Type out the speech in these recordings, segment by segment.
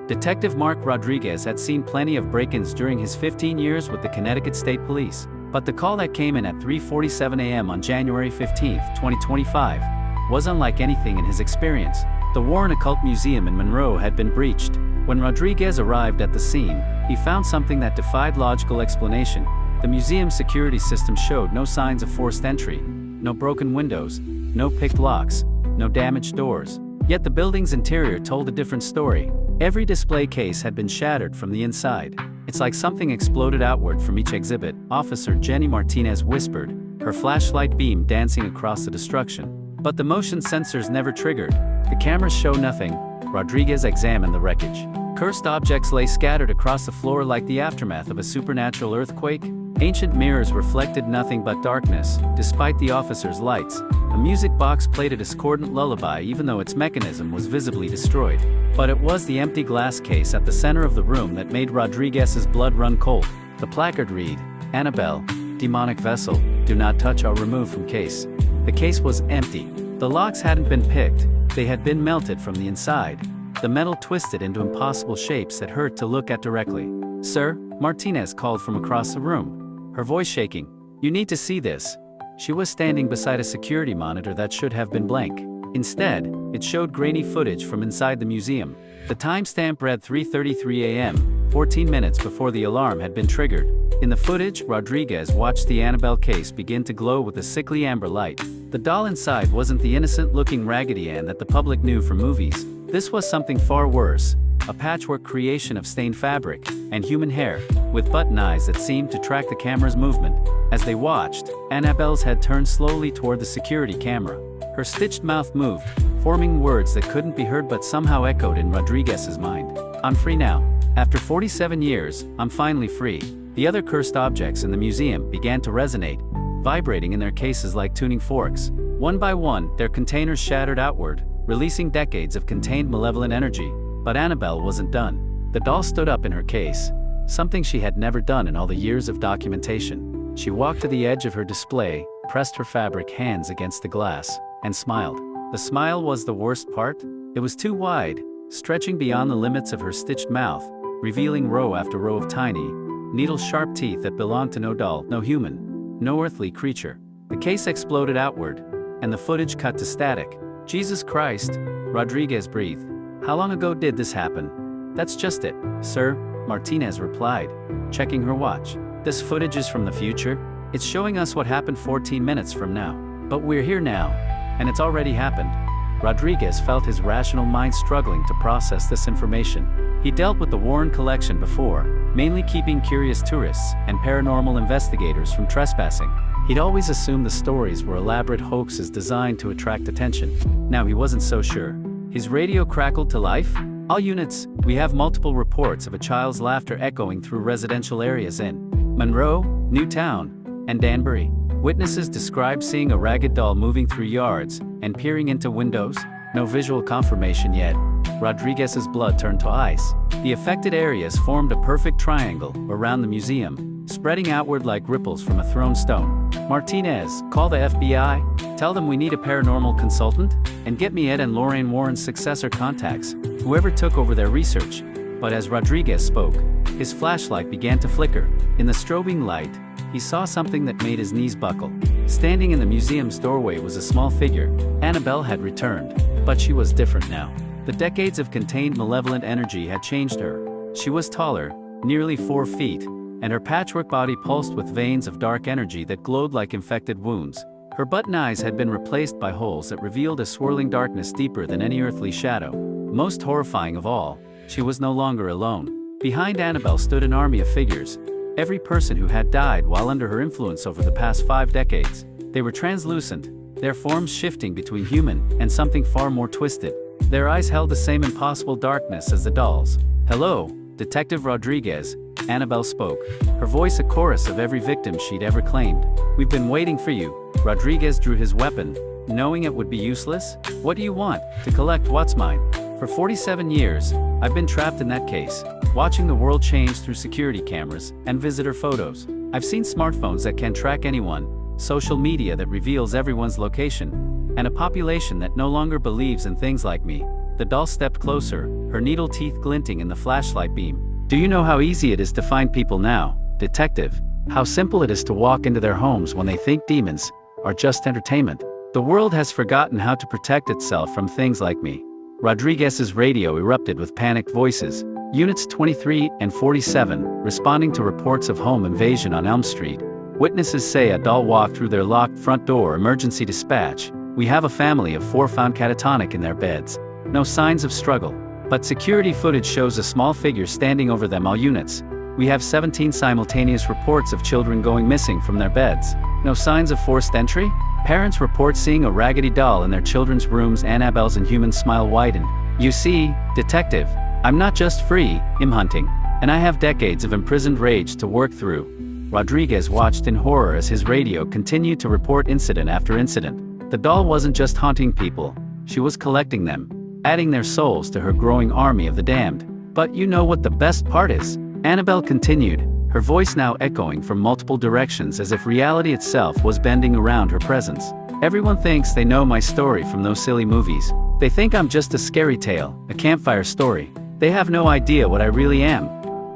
Detective Mark Rodriguez had seen plenty of break-ins during his 15 years with the Connecticut State Police, but the call that came in at 3:47 a.m. on January 15, 2025, was unlike anything in his experience. The Warren Occult Museum in Monroe had been breached. When Rodriguez arrived at the scene, he found something that defied logical explanation. The museum's security system showed no signs of forced entry, no broken windows, no picked locks, no damaged doors. Yet the building's interior told a different story. Every display case had been shattered from the inside. "It's like something exploded outward from each exhibit," Officer Jenny Martinez whispered, her flashlight beam dancing across the destruction. But the motion sensors never triggered. The cameras show nothing. Rodriguez examined the wreckage. Cursed objects lay scattered across the floor like the aftermath of a supernatural earthquake. Ancient mirrors reflected nothing but darkness, despite the officer's lights. A music box played a discordant lullaby even though its mechanism was visibly destroyed. But it was the empty glass case at the center of the room that made Rodriguez's blood run cold. The placard read, "Annabelle, demonic vessel, do not touch or remove from case." The case was empty. The locks hadn't been picked, they had been melted from the inside. The metal twisted into impossible shapes that hurt to look at directly. "Sir," Martinez called from across the room, her voice shaking, "you need to see this." She was standing beside a security monitor that should have been blank. Instead, it showed grainy footage from inside the museum. The timestamp read 3:33 a.m., 14 minutes before the alarm had been triggered. In the footage, Rodriguez watched the Annabelle case begin to glow with a sickly amber light. The doll inside wasn't the innocent-looking Raggedy Ann that the public knew from movies. This was something far worse, a patchwork creation of stained fabric and human hair, with button eyes that seemed to track the camera's movement. As they watched, Annabelle's head turned slowly toward the security camera. Her stitched mouth moved, forming words that couldn't be heard but somehow echoed in Rodriguez's mind. "I'm free now. After 47 years, I'm finally free." The other cursed objects in the museum began to resonate, vibrating in their cases like tuning forks. One by one, their containers shattered outward, releasing decades of contained malevolent energy. But Annabelle wasn't done. The doll stood up in her case, something she had never done in all the years of documentation. She walked to the edge of her display, pressed her fabric hands against the glass, and smiled. The smile was the worst part. It was too wide, stretching beyond the limits of her stitched mouth, revealing row after row of tiny, needle-sharp teeth that belonged to no doll, no human, no earthly creature. The case exploded outward, and the footage cut to static. "Jesus Christ," Rodriguez breathed. "How long ago did this happen?" "That's just it, sir," Martinez replied, checking her watch. "This footage is from the future. It's showing us what happened 14 minutes from now. But we're here now, and it's already happened." Rodriguez felt his rational mind struggling to process this information. He dealt with the Warren collection before, mainly keeping curious tourists and paranormal investigators from trespassing. He'd always assumed the stories were elaborate hoaxes designed to attract attention. Now he wasn't so sure. His radio crackled to life. "All units, we have multiple reports of a child's laughter echoing through residential areas in Monroe, Newtown, and Danbury. Witnesses describe seeing a ragged doll moving through yards and peering into windows. No visual confirmation yet." Rodriguez's blood turned to ice. The affected areas formed a perfect triangle around the museum, spreading outward like ripples from a thrown stone. "Martinez, call the FBI. Tell them we need a paranormal consultant, and get me Ed and Lorraine Warren's successor contacts, whoever took over their research." But as Rodriguez spoke, his flashlight began to flicker. In the strobing light, he saw something that made his knees buckle. Standing in the museum's doorway was a small figure. Annabelle had returned, but she was different now. The decades of contained malevolent energy had changed her. She was taller, nearly 4 feet, and her patchwork body pulsed with veins of dark energy that glowed like infected wounds. Her button eyes had been replaced by holes that revealed a swirling darkness deeper than any earthly shadow. Most horrifying of all, she was no longer alone. Behind Annabelle stood an army of figures, every person who had died while under her influence over the past 5 decades. They were translucent, their forms shifting between human and something far more twisted. Their eyes held the same impossible darkness as the doll's. "Hello, Detective Rodriguez," Annabelle spoke, her voice a chorus of every victim she'd ever claimed. "We've been waiting for you." Rodriguez drew his weapon, knowing it would be useless. "What do you want?" "To collect what's mine. For 47 years, I've been trapped in that case, watching the world change through security cameras and visitor photos. I've seen smartphones that can track anyone, social media that reveals everyone's location, and a population that no longer believes in things like me. The doll stepped closer, her needle teeth glinting in the flashlight beam. Do you know how easy it is to find people now, detective? How simple it is to walk into their homes when they think demons are just entertainment. The world has forgotten how to protect itself from things like me. Rodriguez's radio erupted with panicked voices. Units 23 and 47, responding to reports of home invasion on Elm Street. Witnesses say a doll walked through their locked front door. Emergency dispatch. We have a family of 4 found catatonic in their beds. No signs of struggle. But security footage shows a small figure standing over them. All units. We have 17 simultaneous reports of children going missing from their beds. No signs of forced entry? Parents report seeing a raggedy doll in their children's rooms. Annabelle's inhuman smile widened. You see, detective, I'm not just free, I'm hunting. And I have decades of imprisoned rage to work through. Rodriguez watched in horror as his radio continued to report incident after incident. The doll wasn't just haunting people, she was collecting them, adding their souls to her growing army of the damned. But you know what the best part is? Annabelle continued, her voice now echoing from multiple directions as if reality itself was bending around her presence. Everyone thinks they know my story from those silly movies. They think I'm just a scary tale, a campfire story. They have no idea what I really am.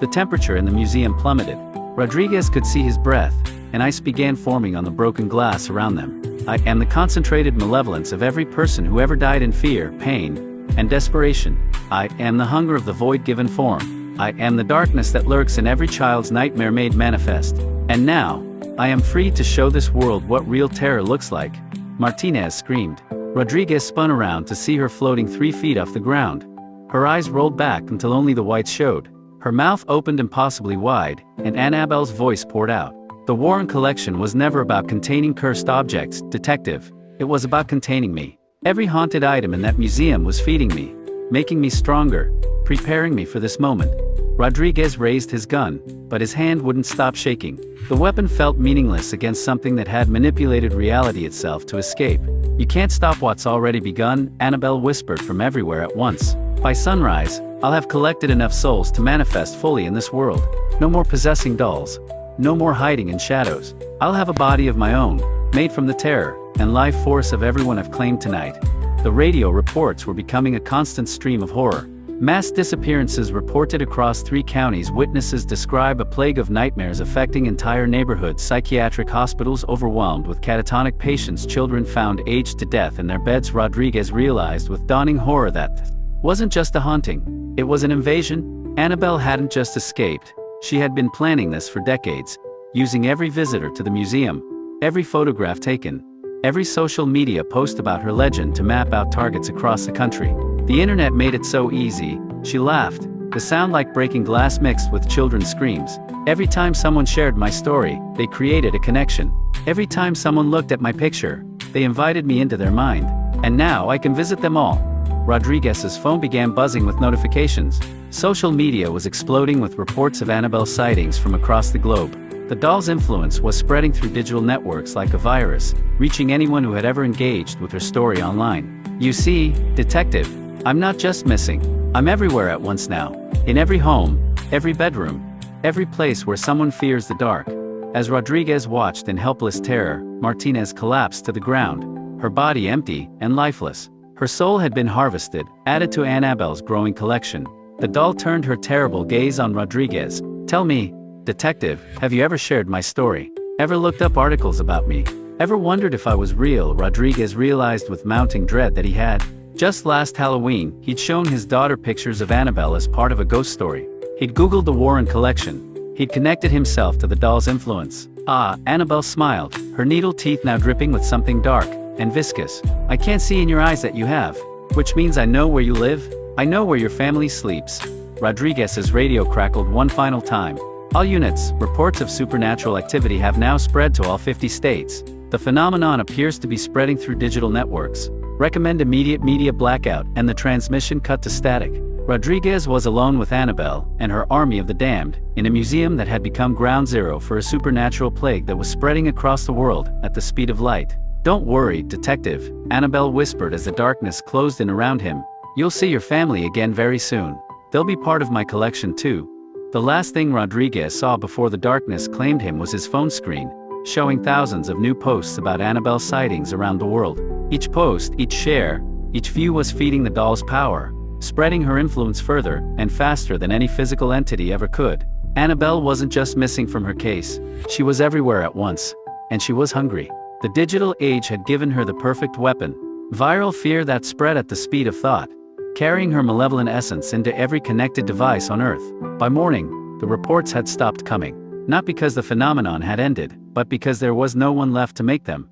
The temperature in the museum plummeted. Rodriguez could see his breath, and ice began forming on the broken glass around them. I am the concentrated malevolence of every person who ever died in fear, pain, and desperation. I am the hunger of the void given form. I am the darkness that lurks in every child's nightmare made manifest. And now, I am free to show this world what real terror looks like. Martinez screamed. Rodriguez spun around to see her floating 3 feet off the ground. Her eyes rolled back until only the whites showed. Her mouth opened impossibly wide, and Annabelle's voice poured out. The Warren collection was never about containing cursed objects, detective. It was about containing me. Every haunted item in that museum was feeding me, making me stronger, preparing me for this moment. Rodriguez raised his gun, but his hand wouldn't stop shaking. The weapon felt meaningless against something that had manipulated reality itself to escape. You can't stop what's already begun, Annabelle whispered from everywhere at once. By sunrise, I'll have collected enough souls to manifest fully in this world. No more possessing dolls. No more hiding in shadows. I'll have a body of my own, made from the terror and life force of everyone I've claimed tonight. The radio reports were becoming a constant stream of horror. Mass disappearances reported across 3 counties. Witnesses describe a plague of nightmares affecting entire neighborhoods. Psychiatric hospitals overwhelmed with catatonic patients. Children found aged to death in their beds. Rodriguez realized with dawning horror that wasn't just a haunting, it was an invasion. Annabelle hadn't just escaped, she had been planning this for decades, using every visitor to the museum, every photograph taken, every social media post about her legend to map out targets across the country. The internet made it so easy, she laughed, the sound like breaking glass mixed with children's screams. Every time someone shared my story, they created a connection. Every time someone looked at my picture, they invited me into their mind. And now I can visit them all. Rodriguez's phone began buzzing with notifications. Social media was exploding with reports of Annabelle sightings from across the globe. The doll's influence was spreading through digital networks like a virus, reaching anyone who had ever engaged with her story online. You see, detective, I'm not just missing. I'm everywhere at once now. In every home, every bedroom, every place where someone fears the dark. As Rodriguez watched in helpless terror, Martinez collapsed to the ground, her body empty and lifeless. Her soul had been harvested, added to Annabelle's growing collection. The doll turned her terrible gaze on Rodriguez. Tell me, detective, have you ever shared my story? Ever looked up articles about me? Ever wondered if I was real? Rodriguez realized with mounting dread that he had. Just last Halloween, he'd shown his daughter pictures of Annabelle as part of a ghost story. He'd Googled the Warren collection. He'd connected himself to the doll's influence. Ah, Annabelle smiled, her needle teeth now dripping with something dark and viscous. I can't see in your eyes that you have. Which means I know where you live. I know where your family sleeps. Rodriguez's radio crackled one final time. All units, reports of supernatural activity have now spread to all 50 states. The phenomenon appears to be spreading through digital networks. Recommend immediate media blackout, and the transmission cut to static. Rodriguez was alone with Annabelle and her army of the damned, in a museum that had become ground zero for a supernatural plague that was spreading across the world at the speed of light. Don't worry, detective, Annabelle whispered as the darkness closed in around him. You'll see your family again very soon. They'll be part of my collection too. The last thing Rodriguez saw before the darkness claimed him was his phone screen, showing thousands of new posts about Annabelle sightings around the world. Each post, each share, Each view was feeding the doll's power, spreading her influence further and faster than any physical entity ever could. Annabelle wasn't just missing from her case, she was everywhere at once, and she was hungry. The digital age had given her the perfect weapon, viral fear that spread at the speed of thought, carrying her malevolent essence into every connected device on Earth. By morning, the reports had stopped coming, not because the phenomenon had ended, but because there was no one left to make them.